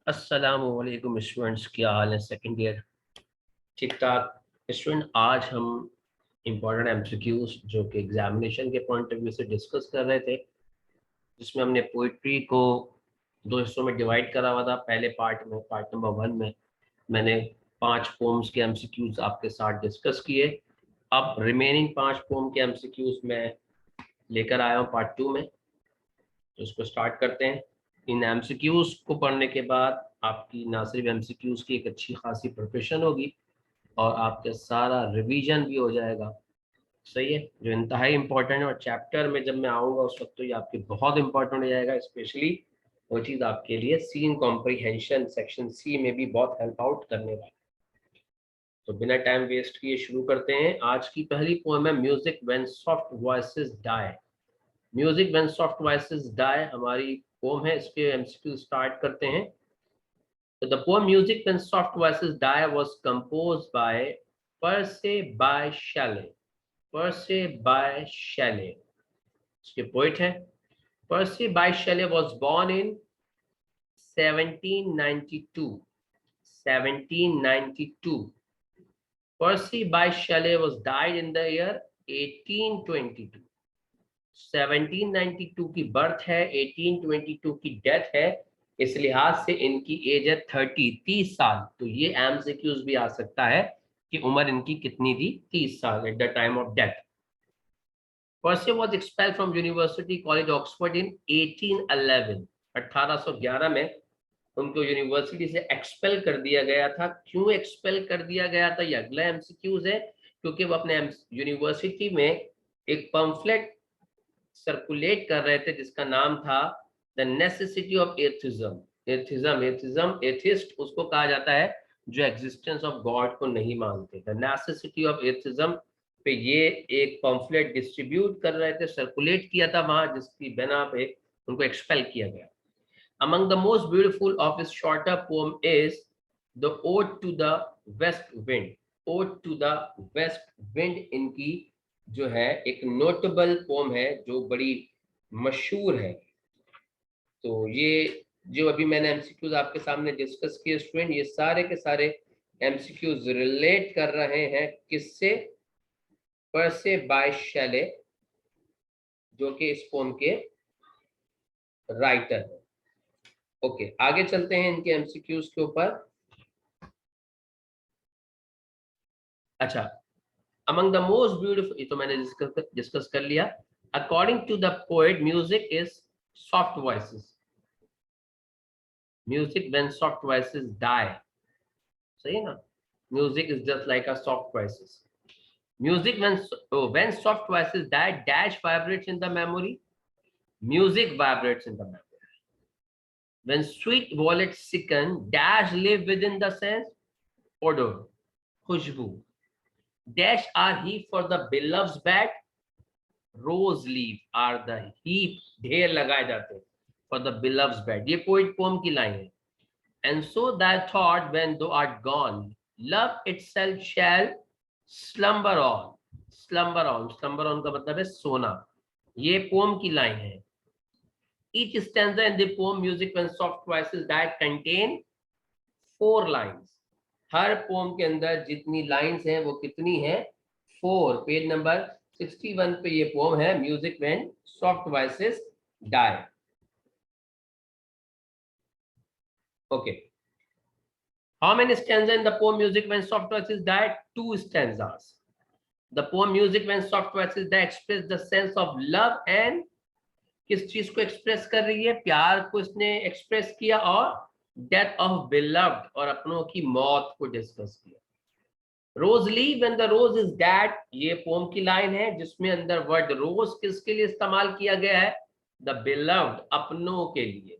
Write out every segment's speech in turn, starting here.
अस्सलामुअलैकुम स्टूडेंट्स, क्या हाल है? सेकंड ईयर ठीक ठाक? स्टूडेंट, आज हम इम्पोर्टेंट एमसीक्यूज जो कि एग्जामिनेशन के पॉइंट ऑफ व्यू से डिस्कस कर रहे थे, जिसमें हमने पोइट्री को दो हिस्सों में डिवाइड करा हुआ था। पहले पार्ट में, पार्ट नंबर 1 में, मैंने 5 पोम्स के एमसीक्यूज आपके साथ डिस्कस किए। अब रिमेनिंग 5 पोम के एमसीक्यूज मैं लेकर आया हूँ पार्ट 2 में, तो इसको स्टार्ट करते हैं। इन एमसीक्यूज को पढ़ने के बाद आपकी ना सिर्फ एमसीक्यूज की एक अच्छी खासी प्रिपरेशन होगी और आपका सारा रिवीजन भी हो जाएगा। सही है, जो इंतहाई इंपॉर्टेंट है। और चैप्टर में जब मैं आऊँगा उस वक्त तो ये आपके बहुत इंपॉर्टेंट हो जाएगा। स्पेशली वो चीज़ आपके लिए सीन कॉम्प्रीहेंशन सेक्शन सी में भी बहुत हेल्प आउट करने वाला है। तो बिना टाइम वेस्ट किए शुरू करते हैं। आज की पहली पोएम है music when soft voices die. Music when soft voices die हमारी पोएम है। इसके एमसीक्यू स्टार्ट करते हैं। So the poem Music When Soft Voices Die was composed by Percy by Shelley. Percy by Shelley. इसके poet हैं। Percy by Shelley was born in 1792. 1792. Percy by Shelley was died in the year 1822. 1792 की birth है, 1822 की death है। इस लिहाज से इनकी एज है 30 साल। तो ये एमसीक्यूज भी आ सकता है कि उम्र इनकी कितनी थी, 30 साल at the time of death. Percy was expelled from University College Oxford in 1811। 1811 में उनको यूनिवर्सिटी से एक्सपेल कर दिया गया था। क्यों एक्सपेल कर दिया गया था, ये अगला एमसीक्यूज है। क्योंकि वो अपने यूनिवर्सिटी में एक पम्फलेट सर्कुलेट कर रहे थे जिसका नाम था the necessity of atheism. Atheism, atheist उसको कहा जाता है जो एग्जिस्टेंस ऑफ गॉड को नहीं मानते। द नेसेसिटी ऑफ एथिज्म पे ये एक पम्फलेट डिस्ट्रीब्यूट कर रहे थे, सर्कुलेट किया था वहां, जिसकी बिना पे उनको एक्सपेल किया गया। Among the most beautiful of his shorter poem is the Ode to the West Wind. Ode to the West Wind इनकी जो है एक नोटेबल पोम है जो बड़ी मशहूर है। तो ये जो अभी मैंने एमसीक्यूज आपके सामने डिस्कस किए स्टूडेंट, ये सारे के सारे एमसीक्यूज रिलेट कर रहे हैं किससे? पर्से बाय शैले, जो कि इस पोम के राइटर है। ओके, आगे चलते हैं इनके एमसीक्यूज के ऊपर। अच्छा, among the most beautiful, ये तो मैंने डिस्कस कर लिया। according to the poet music is soft voices. Music when soft voices die, सही है ना? Music is just like a soft voices. Music when soft voices die, dash vibrates in the memory. Music vibrates in the memory. When sweet violets sicken, dash live within the sense. Odor, खुशबू। Dash are heap for the beloved's bed. Rose leave are the heap, ढेर लगाए जाते for the beloved's bed. ये poet poem की line है। And so that thought when thou art gone, love itself shall slumber on. Slumber on, slumber on का मतलब है सोना। ये पोम की लाइन है। Each stanza in the poem Music When Soft Voices Die contain 4 lines. Her pome के अंदर जितनी लाइंस हैं वो कितनी है? 4। पेज नंबर 61 पे ये पोम है music when soft voices die. Okay, how many stanza in the poem music when soft voices die? 2 stanzas. The poem music when soft voices die express the sense of love and, किस चीज को express कर रही है? प्यार को इसने express किया, और डेथ ऑफ बिलव्ड, और अपनों की मौत को डिस्कस किया। Rose leave when the rose is dead, ये पोम की लाइन है जिसमें अंदर वर्ड रोज किसके लिए इस्तेमाल किया गया है? द बिलव्ड, अपनों के लिए।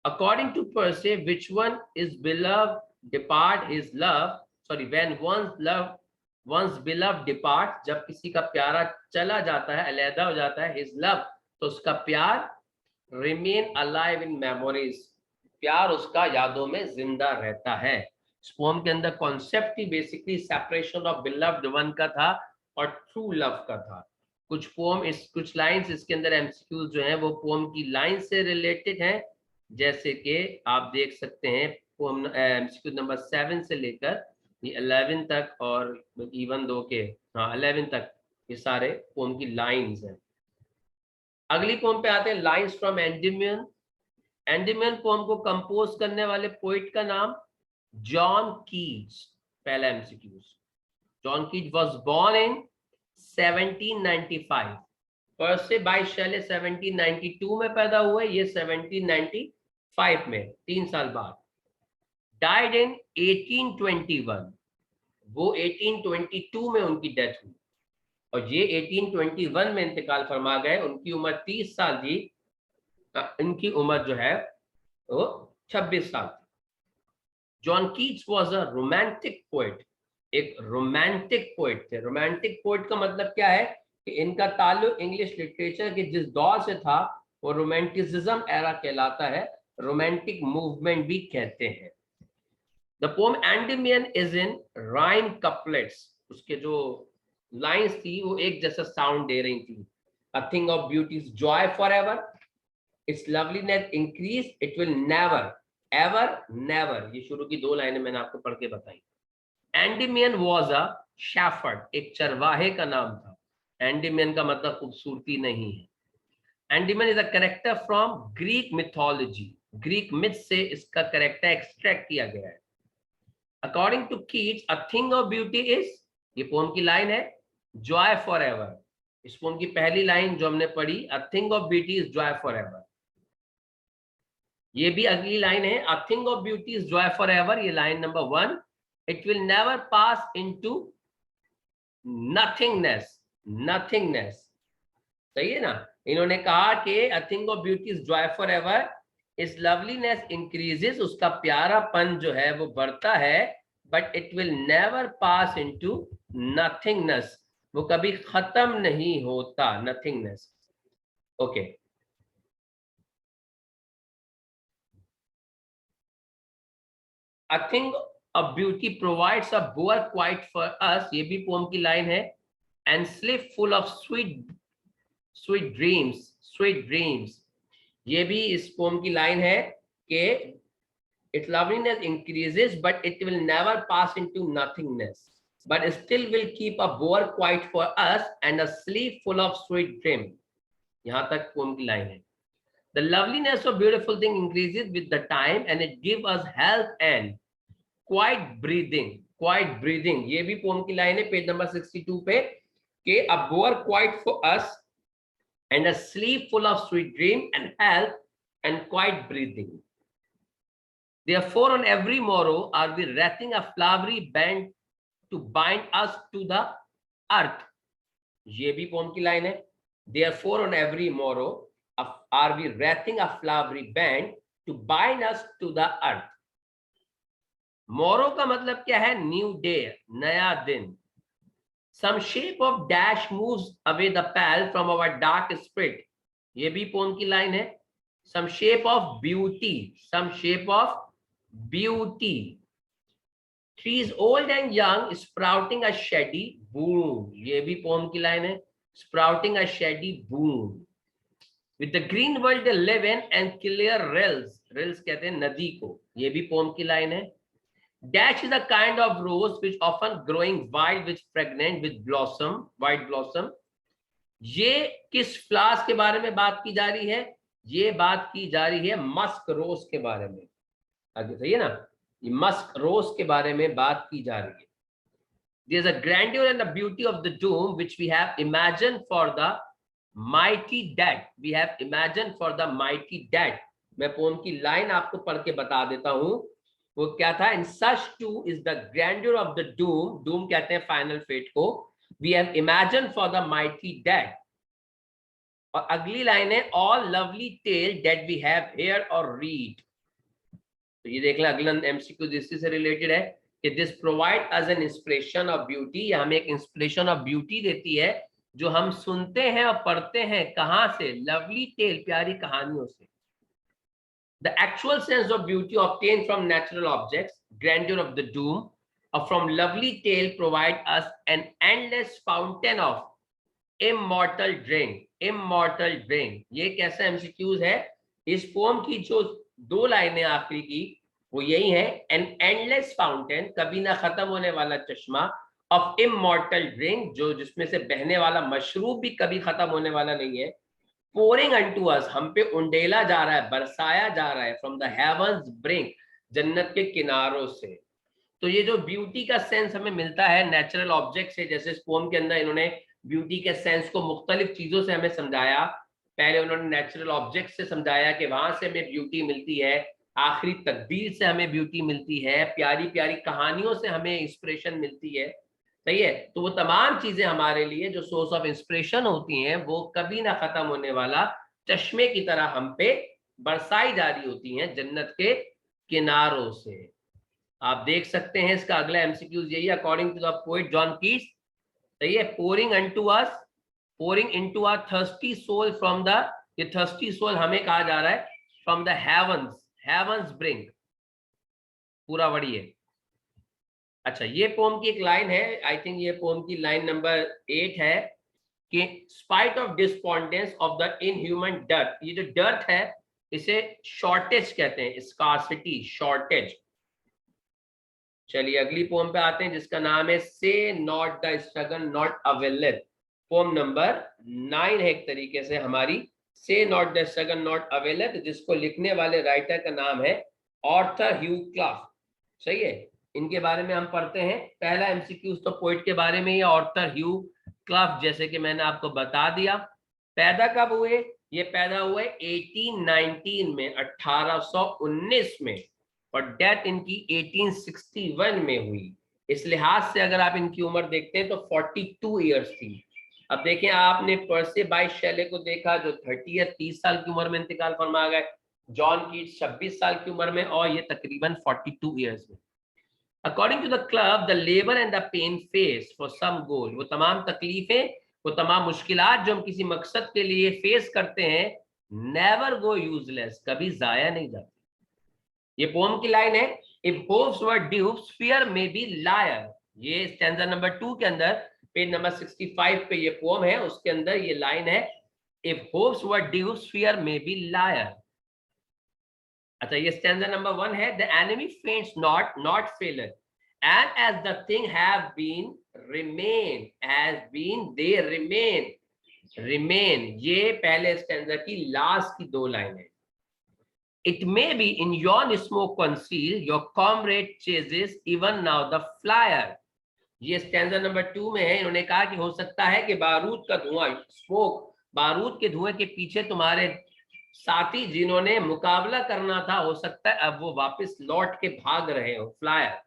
According to Percy, which one is beloved depart his love, sorry, when once beloved depart, जब किसी का प्यारा चला जाता है, अलहदा हो जाता है, हिज लव, तो उसका प्यार, रिमेन अलाइव इन मेमोरीज, प्यार उसका यादों में जिंदा रहता है। इस पोम के अंदर concept he basically separation of beloved one का था और ट्रू लव का था। कुछ पोम, इस कुछ लाइंस इसके अंदर एमसीक्यूज जो हैं वो पोम की लाइन से रिलेटेड हैं, जैसे कि आप देख सकते हैं पोम एमसीक्यू नंबर 7 से लेकर ये 11 तक और इवन दो के, हाँ 11 तक ये सारे पोम की लाइंस हैं। अगली पोम पे आते हैं, lines from Endymion. Endymion poem को कंपोज करने वाले पोइट का नाम जॉन कीज। पहला MCQ, John Keats was born in 1795। Percy Bysshe Shelley 1792 में पैदा हुए, ये 1795 में, 3 साल बाद। डाइड इन 1821, वो 1822 में उनकी डेथ हुई, और ये 1821 में इंतकाल फरमा गए। उनकी उम्र 30 साल थी, इनकी उम्र जो है वो 26 साल थी। John Keats was a romantic poet, एक रोमांटिक पोएट थे। रोमांटिक पोएट का मतलब क्या है कि इनका ताल्लुक इंग्लिश लिटरेचर के जिस दौर से था वो रोमांटिसिज्म एरा कहलाता है, रोमांटिक मूवमेंट भी कहते हैं। The poem Endymion is in rhyme couplets, उसके जो लाइंस थी वो एक जैसा साउंड दे रही थी। अ thing of beauty is joy for ever, it's loveliness increase, it will never ever never. ये शुरू की 2 लाइनें मैंने आपको पढ़ के बताई। एंडेमियन वॉज अ शेफर्ड, एक चरवाहे का नाम था। एंडेमियन का मतलब खूबसूरती नहीं है। Endymion is a character from Greek mythology, Greek myth से इसका कैरेक्टर एक्सट्रैक्ट किया गया है। According to Keats, a thing of beauty is, ये पोम की लाइन है, जॉय फॉर एवर। इस पोम की पहली लाइन जो हमने पढ़ी, a thing of beauty is joy for ever. ये भी अगली लाइन है, a thing of beauty is joy for ever, ये line number 1। It will never pass into nothingness, nothingness, सही है ना। इन्होंने कहा कि a thing of beauty is joy for ever, its loveliness increases, उसका प्यारापन जो है वो बढ़ता है, but it will never pass into nothingness, वो कभी खत्म नहीं होता, nothingness. Okay, a thing of beauty provides a bower quiet for us, ये भी पोम की लाइन है। And sleep full of sweet sweet dreams, sweet dreams, ये भी इस पोम की लाइन है कि its loveliness increases but it will never pass into nothingness, but still will keep a bore quiet for us and a sleep full of sweet dream। यहां तक pome की line है। The loveliness of beautiful thing increases with the time and it gives us health and quiet breathing, quiet breathing, ये भी poem की line है page number 62 पे, कि a bore quiet for us and a sleep full of sweet dream and health and quiet breathing। Therefore, on every morrow are we wrapping a flowery band to bind us to the earth। ये भी poem की line है। Therefore, on every morrow are we wrapping a flowery band to bind us to the earth। मोरो का मतलब क्या है, new day, नया दिन। Some shape of dash moves away the pall from our dark spirit, ये भी पोम की लाइन है। Some shape of beauty, some shape of beauty, trees old and young sprouting a shady boom, ये भी poem की line है, sprouting a shady boom। With the green world they live in and clear rills, rills कहते हैं नदी को, ये भी पोम की लाइन है। Dash is a kind of rose which often growing wild with fragrant with blossom, white blossom। ये किस फ्लावर्स के बारे में बात की जा रही है, ये बात की जा रही है मस्क रोज के बारे में। आगे सही है ना, ये मस्क रोज के बारे में बात की जा रही है। There is a grandeur and a beauty of the doom which we have imagined for the mighty dead, we have imagined for the mighty dead। मैं पोम की लाइन आपको पढ़ के बता देता हूं, वो क्या था। In such too is the grandeur of the doom, doom कहते हैं फाइनल फेट को, we have imagined for the mighty dead। और अगली लाइन है, all lovely tale that we have heard or read। तो ये देख लें, अगला एमसीक्यू इसी से रिलेटेड है कि this provide as an inspiration of beauty, ये हमें एक इंस्पिरेशन ऑफ ब्यूटी देती है जो हम सुनते हैं और पढ़ते हैं, कहां से, लवली टेल, प्यारी कहानियों से। The actual sense of beauty obtained from natural objects, grandeur of the doom, or from lovely tale provide us an endless fountain of immortal drink, immortal drink। ये कैसा एमसीक्यूज है, इस पोम की जो दो लाइनें आखिरी की वो यही है, एन एंडलेस फाउंटेन, कभी ना खत्म होने वाला चश्मा, ऑफ इमॉर्टल ड्रिंक, जो जिसमें से बहने वाला मशरूब भी कभी खत्म होने वाला नहीं है, पोरिंग अनटू अस, हम पे उंडेला जा रहा है, बरसाया जा रहा है, फ्रॉम द हेवंस ब्रिंक, जन्नत के किनारों से। तो ये जो ब्यूटी का सेंस हमें मिलता है नेचुरल ऑब्जेक्ट से, जैसे इस पोम के अंदर इन्होंने ब्यूटी के सेंस को मुख्तलिफ चीजों से हमें समझाया। पहले उन्होंने नेचुरल ऑब्जेक्ट से समझाया कि वहां से हमें ब्यूटी मिलती है, आखिरी तकदीर से हमें ब्यूटी मिलती है, प्यारी प्यारी कहानियों से हमें इंस्पिरेशन मिलती है। सही है, तो वो तमाम चीजें हमारे लिए जो सोर्स ऑफ इंस्पिरेशन होती हैं वो कभी ना खत्म होने वाला चश्मे की तरह हम पे बरसाई जा रही होती हैं जन्नत के किनारों से। आप देख सकते हैं इसका अगला एमसीक्यूज यही, according to the poet John Keats, सही है, pouring unto us, pouring into our thirsty soul from the, ये थर्स्टी सोल हमें कहा जा रहा है from the heavens, heavens brink, पूरा वड़ी है। अच्छा, ये पोम की एक लाइन है, आई थिंक ये पोम की लाइन नंबर 8 है कि spite of despondence of the inhuman dearth, ये जो डर्थ है इसे शॉर्टेज कहते हैं, स्कार्सिटी, शॉर्टेज। चलिए अगली पोम पे आते हैं जिसका नाम है say not the struggle nought availed. Poem number 9 है एक तरीके से हमारी, say not the struggle nought availed, जिसको लिखने वाले राइटर का नाम है आर्थर ह्यू क्लाफ। सही है, इनके बारे में हम पढ़ते हैं। पहला एमसीक्यू तो पोइट के बारे में ही, आर्थर ह्यू क्लाफ, जैसे कि मैंने आपको बता दिया। पैदा कब हुए? ये पैदा हुए 1819 में, 1819 में, और डेथ इनकी 1861 में हुई। इस लिहाज से अगर आप इनकी उम्र देखते हैं तो 42 ईयर्स थी। अब देखें, आपने पर्से बाइस शैले को देखा जो 30 साल की उम्र में इंतकाल फरमा गए, जॉन कीट्स 26 साल की उम्र में, और ये तकरीबन 42 ईयर्स में। According to the club, the labour and the pain face for some goal, वो तमाम तकलीफें, वो तमाम मुश्किलात जो हम किसी मकसद के लिए फेस करते हैं, नेवर गो यूजलेस, कभी जाया नहीं जाती। ये पोम की लाइन है, if hopes were dupes fear may be liar. ये स्टैंजा नंबर 2 के अंदर, पेज नंबर 65 पे ये पोम है, उसके अंदर ये लाइन है, if hopes were dupes fear may be liar. अच्छा, ये स्टैंजा नंबर 1 है, the enemy faints not, not failer, and as the thing have been remain, has been they remain, remain, ये पहले स्टैंजा की लास्ट की दो line है। It may be in yon smoke concealed, your comrade chases even now the flyer। ये stanza number 2 में है, इन्होंने कहा कि हो सकता है कि बारूद का धुआं, स्मोक, बारूद के धुएं के पीछे तुम्हारे साथी जिन्होंने मुकाबला करना था, हो सकता है अब वो वापस लौट के भाग रहे हो, flyer.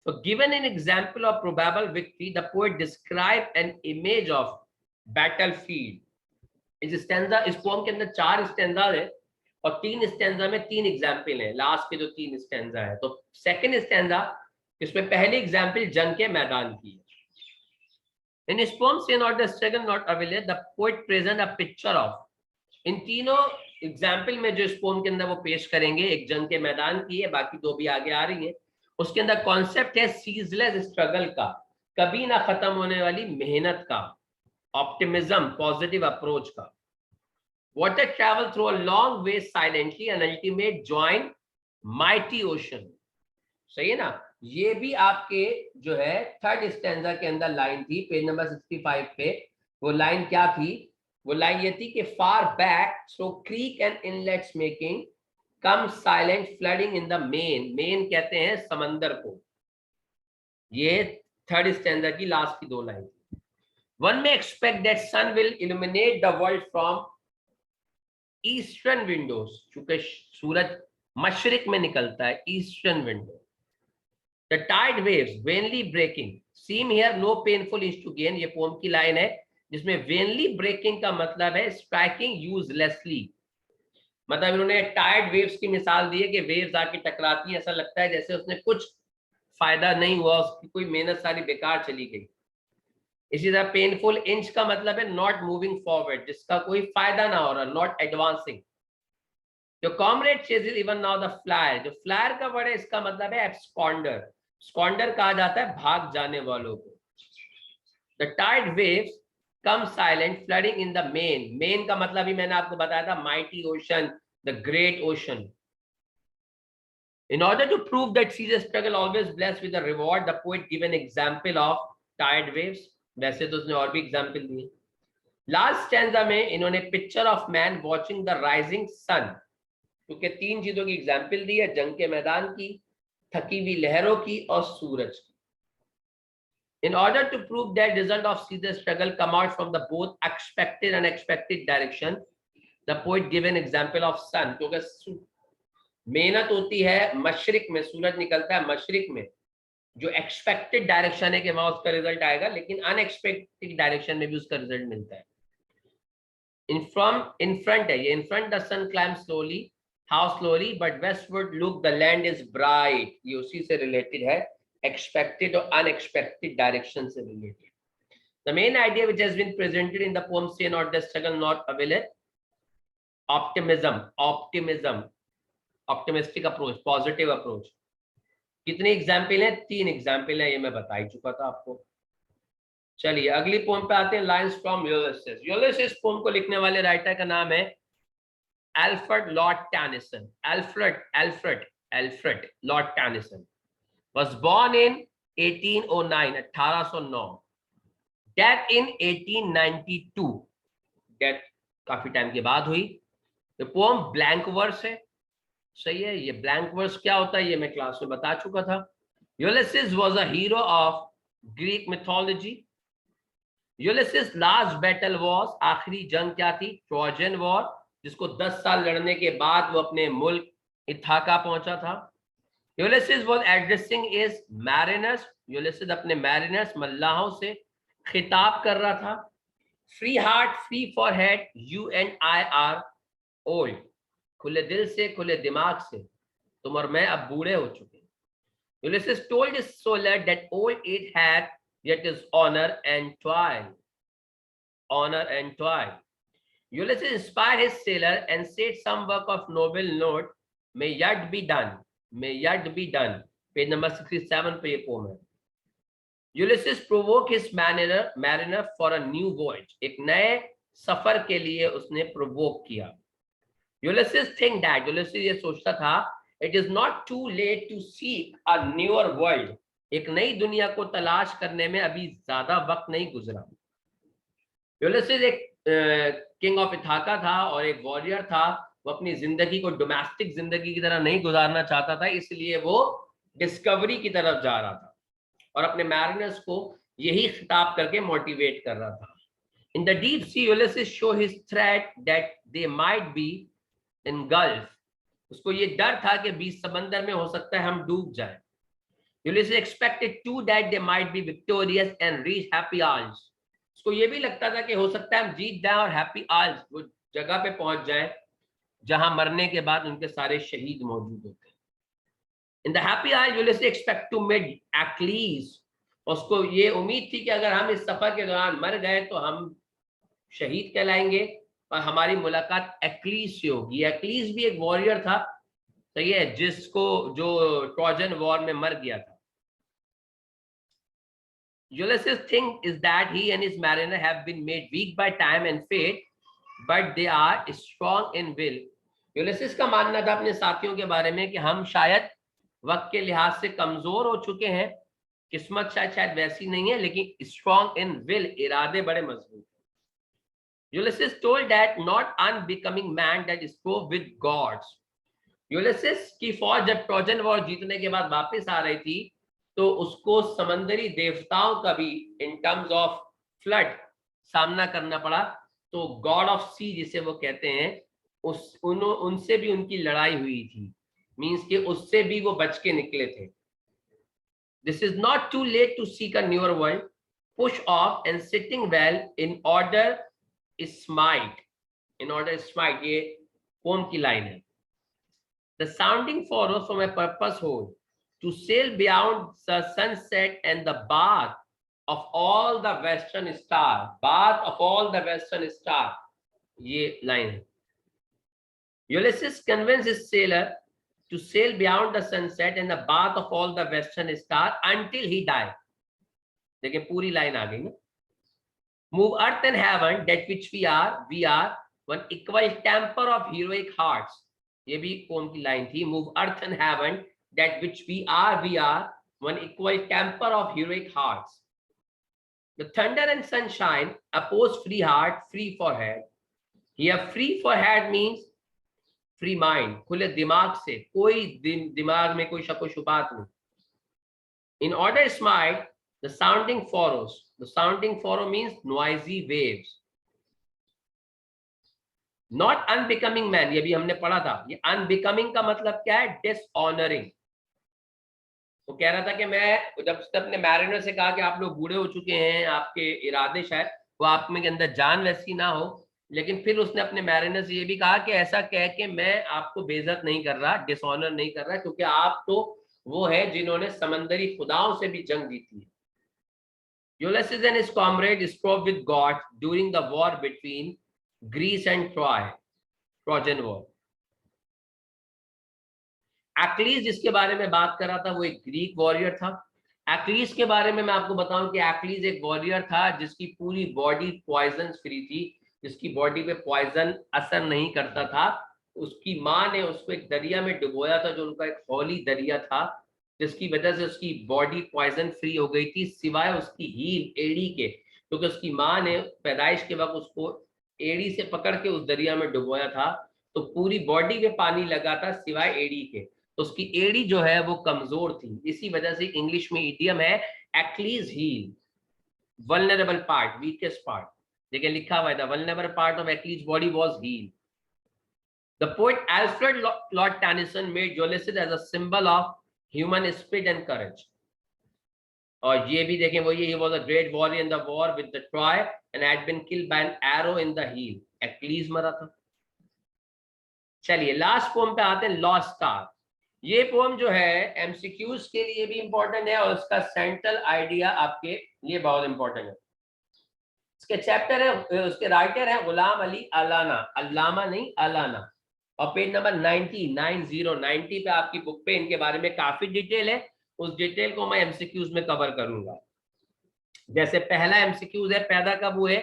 So given an example of probable victory, the poet described an image of battlefield। इस स्टैंजा, इस पोम के अंदर 4 स्टैंजा है और 3 स्टैंजा में 3 एग्जाम्पल है, लास्ट के जो 3 स्टैंजा है। तो सेकंड स्टैंजा, इसमें पहली एग्जाम्पल जंग के मैदान की है। In poem say not the struggle nought available, the poet present a picture of, इन तीनों एग्जाम्पल में जो इस पोम के अंदर वो पेश करेंगे, एक जंग के मैदान की है, बाकी 2 भी आगे आ रही है। उसके अंदर कॉन्सेप्ट है सीजलेस स्ट्रगल का, कभी ना खत्म होने वाली मेहनत का, ऑप्टिमिज्म, पॉजिटिव अप्रोच का। Water travel through a long way silently and ultimate join mighty ocean. सही है ना, ये भी आपके जो है थर्ड स्टैंजा के अंदर लाइन थी, पेज नंबर 65 पे। वो लाइन क्या थी? वो लाइन ये थी कि far back so creek and inlets making come silent flooding in the main, main कहते हैं समंदर को। ये थर्ड स्टैंडर की लास्ट की 2 line. One may expect that sun will illuminate the world from eastern windows, चूंकि सूरज मशरिक में निकलता है, eastern window. The tide waves vainly breaking seem here no painful is to gain, ये पोम की लाइन है जिसमें वेनली ब्रेकिंग का मतलब है स्ट्राइकिंग यूजलेसली। मतलब इन्होंने टायर्ड वेव्स की मिसाल दी है कि वेव्स आके टकराती है, ऐसा लगता है जैसे उसने कुछ फायदा नहीं हुआ, उसकी कोई मेहनत सारी बेकार चली गई। इसी तरह पेनफुल इंच का मतलब है नॉट मूविंग फॉरवर्ड, जिसका कोई फायदा ना हो रहा, नॉट एडवांसिंग। जो comrade ceases even now the flyer, जो फ्लायर का वर्ड है इसका मतलब है एब्सकॉन्डर, स्कॉन्डर कहा जाता है भाग जाने वालों को। The tide waves come silent flooding in the main, main का मतलब ही मैंने आपको बताया था mighty ocean, the great ocean. In order to prove that Caesar's struggle always blessed with a reward, the poet give an example of tide waves. वैसे तो उसने और भी एग्जाम्पल दिए. लास्ट स्टैंजा में इन्होंने picture of man watching the rising sun, क्योंकि 3 चीजों की एग्जाम्पल दी है, जंग के मैदान की, थकी हुई लहरों की और सूरज की. In order to prove that result of Caesar's struggle come out from the both expected and unexpected direction, the poet give an example of sun. क्योंकि मेहनत होती है मशरिक में, सूरज निकलता है मशरिक में, जो एक्सपेक्टेड डायरेक्शन है कि वहां उसका रिजल्ट आएगा, लेकिन अनएक्सपेक्टेड डायरेक्शन में भी उसका रिजल्ट मिलता है. in front है ये, in front the sun climbs slowly. How slowly? But westward look the land is bright. ये उसी से related है, expected और unexpected direction से related. The main idea which has been presented in the poem Say Not the Struggle Not Avail it, optimism, optimistic approach, positive approach. कितने example हैं? 3 example है, ये मैं बता ही चुका था आपको. चलिए अगली पोम पे आते हैं, lines from Ulysses. Ulysses poem को लिखने वाले राइटर का नाम है Alfred Lord Tennyson. Alfred Lord Tennyson was born in 1809, 1809. Death in 1892. Death काफी टाइम के बाद हुई. ये पोम ब्लैंक वर्स है. सही है. ये ब्लैंक वर्स क्या होता है ये मैं क्लास में बता चुका था. Ulysses was a hero of Greek mythology. Ulysses last battle was, आखिरी जंग क्या थी? ट्रोजन वॉर, जिसको 10 साल लड़ने के बाद वो अपने मुल्क इथाका पहुंचा था. Ulysses was addressing his mariners. Ulysses अपने मैरिनर्स, मल्लाहों से खिताब कर रहा था. Free heart free for head, you and I R old. खुले दिल से, खुले दिमाग से, तुम और मैं अब बूढ़े हो चुके हैं. Ulysses told his solar that old age had yet is honor and toil. Honor and toil. Ulysses inspired his sailor and said some work of noble note may yet be done. May yet be done. Page number 67 पे ये poem है. Ulysses provoked his mariner for a new voyage. एक नए सफर के लिए उसने provoke किया. Ulysses think that, Ulysses ये सोचता था, it is not too late to seek a newer world. एक नई दुनिया को तलाश करने में अभी ज्यादा वक्त नहीं गुजरा. यूलिसिस एक किंग ऑफ इथाका था और एक वॉरियर था. वो अपनी जिंदगी को डोमेस्टिक जिंदगी की तरह नहीं गुजारना चाहता था, इसलिए वो डिस्कवरी की तरफ जा रहा था और अपने मैरिनर्स को यही खिताब करके मोटिवेट कर रहा था. In the deep sea Ulysses show his threat that they might be in gulf. उसको ये डर था कि बीच समंदर में हो सकता है हम डूब जाएं. Ulysses expected too that they might be victorious and reach happy isles. उसको ये भी लगता था कि हो सकता है हम जीत जाएं और हैप्पी आइल्स, वो जगह पे पहुंच जाएं जहां मरने के बाद उनके सारे शहीद मौजूद होते हैं. In the happy isle, Ulysses expect to meet Achilles. उसको ये उम्मीद थी कि अगर हम इस सफर के दौरान मर गए तो हम शहीद कहलाएंगे और हमारी मुलाकात एक्लीस से होगी. एक्लीस भी एक वॉरियर था, सही है, जिसको जो ट्रोजन वॉर में मर गया था. Ulysses' thing is that he and his mariner have been made weak by time and fate, but they are strong in will. Ulysses का मानना था अपने साथियों के बारे में कि हम शायद वक्त के लिहाज से कमजोर हो चुके हैं, किस्मत शायद वैसी नहीं है, लेकिन strong in will, इरादे बड़े मजबूत हैं. Ulysses told that not unbecoming man that strove with gods. Ulysses की फौज जब ट्रोजन वॉर जीतने के बाद वापस आ रही थी तो उसको समंदरी देवताओं का भी इन टर्म्स ऑफ फ्लड सामना करना पड़ा. तो गॉड ऑफ सी जिसे वो कहते हैं, उनसे भी उनकी लड़ाई हुई थी. मींस कि उससे भी वो बच के निकले थे. This is not too late to seek a newer world, push off and sitting well in order smite. In order smite ये पोम की लाइन है. The sounding for my purpose hold to sail beyond the sunset and the bath of all the western star. Bath of all the western star, ये line है. Ulysses convinced his sailor to sail beyond the sunset and the bath of all the western star until he died. देखिए पूरी line आ गई ना. Move earth and heaven, that which we are one equal temper of heroic hearts. ये भी poem की line थी। Move earth and heaven that which we are one equal temper of heroic hearts. The thunder and sunshine oppose free heart free forehead. Here free forehead means free mind, खुले दिमाग से, कोई दिमाग में कोई शक शुबात नहीं। In order smite the sounding furrows. The sounding furrow means noisy waves. Not unbecoming man, ये भी हमने पढ़ा था। ये unbecoming का मतलब क्या है? Dishonoring। वो कह रहा था कि मैं जब अपने मैरिनर से कहा कि आप लोग बूढ़े हो चुके हैं, आपके इरादे शायद वो आप में के अंदर जान वैसी ना हो, लेकिन फिर उसने अपने मैरिनर से ये भी कहा कि ऐसा कह के मैं आपको बेइज्जत नहीं कर रहा, डिसऑनर नहीं कर रहा, क्योंकि आप तो वो है जिन्होंने समंदरी खुदाओं से भी जंग जीती है। Ulysses and his comrade strove with God during the war between Greece and Trojan War. Achilles जिसके बारे में बात कर रहा था वो एक ग्रीक वॉरियर था। एक्लीज के बारे में मैं आपको बताऊं कि एक्लीज एक वॉरियर था जिसकी पूरी बॉडी पॉइजन फ्री थी, जिसकी बॉडी पे पॉइजन असर नहीं करता था। उसकी माँ ने उसको एक दरिया में डुबोया था जो उनका एक होली दरिया था, जिसकी वजह से उसकी बॉडी पॉइजन फ्री हो गई थी, सिवाय उसकी हील एड़ी के, क्योंकि उसकी माँ ने पैदाइश के वक्त उसको एड़ी से पकड़ के उस दरिया में डुबोया था, तो पूरी बॉडी में पानी लगा था सिवाय एड़ी के, तो उसकी एड़ी जो है वो कमजोर थी। इसी वजह से इंग्लिश में इडियम है Achilles heel, vulnerable part, weakest part. देखिए लिखा हुआ है the vulnerable part of Achilles body was heel. The poet Alfred Lord Tennyson made Ulysses as a symbol of human spirit and courage. और ये भी देखें वो ये he was a great warrior in the war with the Troy and had been killed by an arrow in the heel. Achilles मरा था। चलिए last pome पे आते हैं, लॉस्ट स्टार। ये पोम जो है एमसीक्यूज के लिए भी इंपॉर्टेंट है और उसका सेंट्रल आइडिया आपके लिए बहुत इंपॉर्टेंट है। इसके चैप्टर है, उसके राइटर है गुलाम अली अलाना, अल्लामा नहीं अलाना, और पेज नंबर 90 पे आपकी बुक पे इनके बारे में काफी डिटेल है। उस डिटेल को मैं एमसीक्यूज में कवर करूंगा। जैसे पहला एमसीक्यूज है, पैदा कब हुए?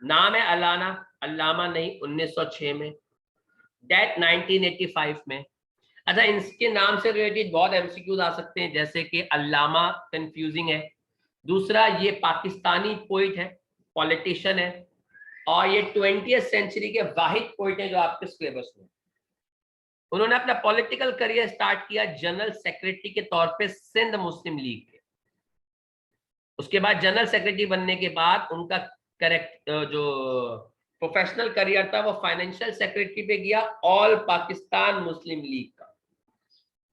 नाम है अलाना, अल्लामा नहीं, 1906 में, डेथ 1985 में। अच्छा, इसके नाम से रिलेटेड बहुत एमसीक्यूज आ सकते हैं, जैसे कि अल्लामा कंफ्यूजिंग है, दूसरा ये पाकिस्तानी पोइट है, पॉलिटिशियन है, और ये 20वीं सेंचुरी के वाहिद पोइट है जो आपके सिलेबस में। उन्होंने अपना पॉलिटिकल करियर स्टार्ट किया जनरल सेक्रेटरी के तौर पे सिंध मुस्लिम लीग के। उसके बाद जनरल सेक्रेटरी बनने के बाद उनका करेक्ट जो प्रोफेशनल करियर था वो फाइनेंशियल सेक्रेटरी पे गया, ऑल पाकिस्तान मुस्लिम लीग का।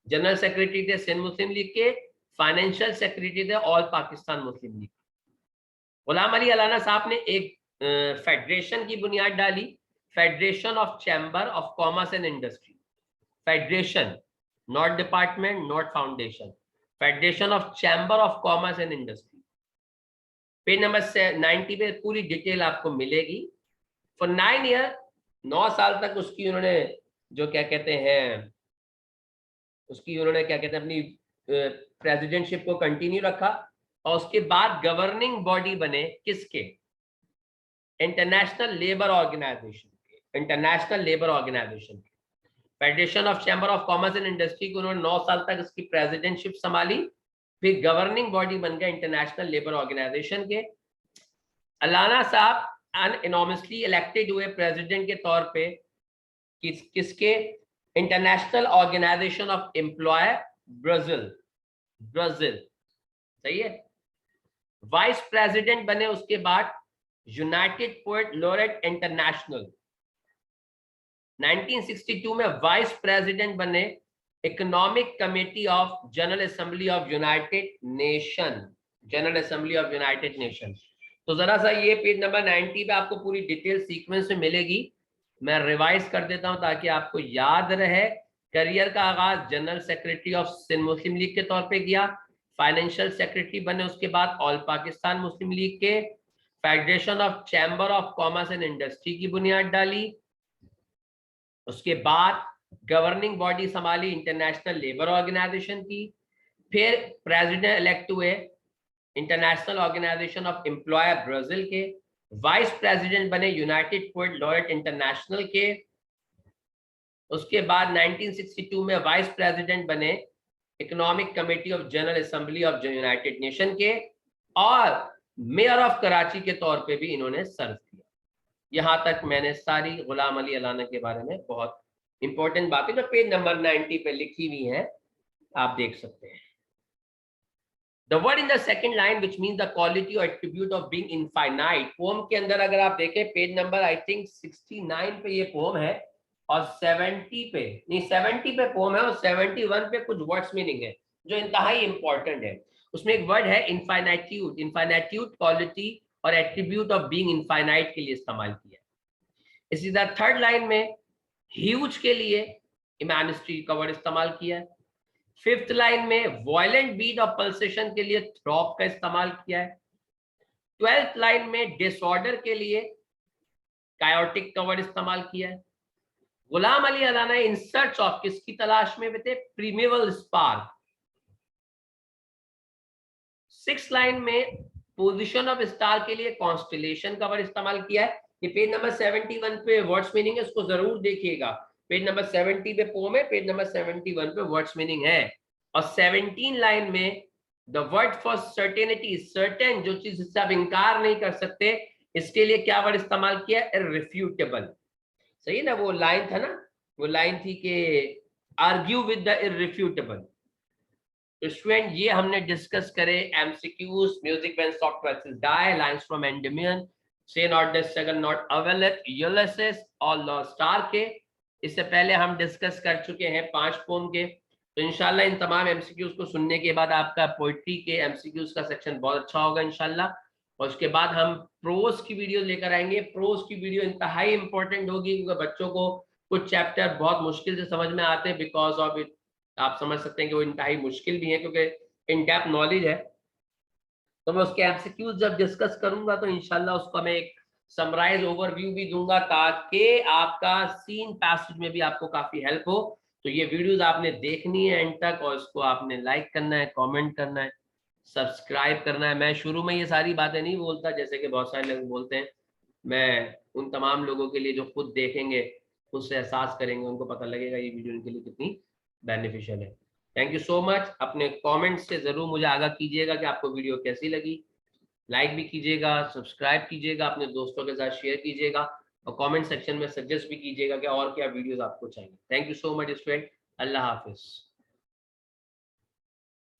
जनरल सेक्रेटरी थे सिंध मुस्लिम लीग के, फाइनेंशियल सेक्रेटरी थे ऑल पाकिस्तान मुस्लिम लीग। गुलाम अली अलाना साहब ने एक फेडरेशन की बुनियाद डाली, federation of Chamber of Commerce and industry. Federation, not department, not foundation, federation of Chamber of Commerce and industry. Page number 90 पे पूरी डिटेल आपको मिलेगी। फॉर 9 ईयर, 9 साल तक उसकी उन्होंने जो क्या कहते हैं अपनी प्रेसिडेंटशिप को कंटिन्यू रखा, और उसके बाद गवर्निंग बॉडी बने किसके? इंटरनेशनल लेबर ऑर्गेनाइजेशन के, इंटरनेशनल लेबर ऑर्गेनाइजेशन के। Federation of Chamber of Commerce and industry को उन्होंने 9 साल तक इसकी प्रेसिडेंटशिप संभाली, फिर गवर्निंग बॉडी बन गया इंटरनेशनल लेबर ऑर्गेनाइजेशन के। अलाना साहब अनइनॉमसली इलेक्टेड हुए प्रेसिडेंट के तौर पे किसके? International Organisation of employ Brazil, सही है। वाइस प्रेसिडेंट बने उसके बाद यूनाइटेड पोएट लॉरेट इंटरनेशनल। 1962 में वाइस प्रेसिडेंट बने economic committee of general assembly of United nation, general assembly of United nation. तो जरा सा ये पेज नंबर 90 पे आपको पूरी डिटेल सीक्वेंस में मिलेगी। मैं रिवाइज कर देता हूं ताकि आपको याद रहे। करियर का आगाज general secretary of Sindh Muslim League के तौर पे किया, फाइनेंशियल सेक्रेटरी बने उसके बाद ऑल पाकिस्तान मुस्लिम लीग के, Federation of Chamber of Commerce and Industry की बुनियाद डाली, उसके बाद गवर्निंग बॉडी संभाली इंटरनेशनल लेबर ऑर्गेनाइजेशन की, फिर प्रेसिडेंट इलेक्ट हुए International Organisation of Employer Brazil के, वाइस प्रेसिडेंट बने यूनाइटेड पोएट लॉरेट इंटरनेशनल के, उसके बाद 1962 में वाइस प्रेसिडेंट बने economic committee of general assembly of United nation के, और मेयर ऑफ कराची के तौर पे भी इन्होंने सर्व किया। यहां तक मैंने सारी गुलाम अली अलाना के बारे में बहुत इंपॉर्टेंट बातें जो पेज नंबर 90 पे लिखी हुई हैं आप देख सकते हैं। The word in the second line which means the quality or attribute of being infinite, poem के अंदर अगर आप देखें पेज नंबर आई थिंक 69 पे ये पोम है, और 70 पे नहीं 70 पे पोम है, और 71 पे कुछ वर्ड्स मीनिंग है जो इंतहाई इंपॉर्टेंट है। उसमें एक वर्ड है इनफाइनाइट्यूड। इनफाइनाइट्यूड क्वालिटी और एट्रीब्यूट ऑफ बीइंग इनफाइनाइट के लिए इस्तेमाल किया। इसी तरह थर्ड लाइन में ह्यूज के लिए इमेनिस्ट्री का वर्ड इस्तेमाल किया है। फिफ्थ लाइन में वायलेंट बीट ऑफ पल्सेशन के लिए थ्रॉप का इस्तेमाल किया है। 12th लाइन में डिसऑर्डर के लिए कायोटिक का वर्ड इस्तेमाल किया है। Ghulam Ali Allana in search of किसकी तलाश में थे? Primeval spark. 6th लाइन में पोजीशन ऑफ स्टार के लिए कॉन्स्टेलेशन का वर्ड इस्तेमाल किया है। ये पेज नंबर 71 पे वर्ड्स मीनिंग है, इसको जरूर देखिएगा। पेज नंबर 70 पे पोम है, पेज नंबर 71 पे वर्ड्स मीनिंग है। और 17 लाइन में the word for certainty, certain जो चीज जिससे आप इंकार नहीं कर सकते, इसके लिए क्या वर्ड इस्तेमाल किया? इररिफ्यूटेबल। सही ना, वो लाइन था ना, वो लाइन थी कि argue with the irrefutable. Student ये हमने डिस्कस करे MCQs, music when soft voices die, lines from Endymion, say not the second nought availed, Ulysses और लॉस्ट स्टार के। इससे पहले हम डिस्कस कर चुके हैं 5 पोम के। तो इंशाल्लाह इन तमाम एमसीक्यूज को सुनने के बाद आपका पोइट्री के एमसीक्यूज का सेक्शन बहुत अच्छा होगा इंशाल्लाह। और उसके बाद हम प्रोज की वीडियो लेकर आएंगे। प्रोज की वीडियो इंतहाई इंपॉर्टेंट होगी क्योंकि बच्चों को कुछ चैप्टर बहुत मुश्किल से समझ में आते हैं बिकॉज ऑफ इट। आप समझ सकते हैं कि वो इंतहाई मुश्किल भी है क्योंकि इन डेप्थ नॉलेज है। तो मैं उसके एमसीक्यूज जब डिस्कस करूंगा तो इंशाल्लाह उसका मैं एक समराइज ओवरव्यू भी दूंगा ताकि आपका सीन पैसेज में भी आपको काफी हेल्प हो। तो ये वीडियोस आपने देखनी है एंड तक, और इसको आपने लाइक करना है, कमेंट करना है, सब्सक्राइब करना है। मैं शुरू में ये सारी बातें नहीं बोलता जैसे कि बहुत सारे लोग बोलते हैं। मैं उन तमाम लोगों के लिए जो खुद देखेंगे, खुद से एहसास करेंगे, उनको पता लगेगा ये वीडियो उनके लिए कितनी बेनिफिशियल है। Thank you so much. अपने कमेंट्स से जरूर मुझे आगाह कीजिएगा कि आपको वीडियो कैसी लगी। लाइक भी कीजिएगा, सब्सक्राइब कीजिएगा, अपने दोस्तों के साथ शेयर कीजिएगा, और कमेंट सेक्शन में सजेस्ट भी कीजिएगा कि और क्या वीडियोस आपको चाहिए। Thank you so much student. Allah Hafiz.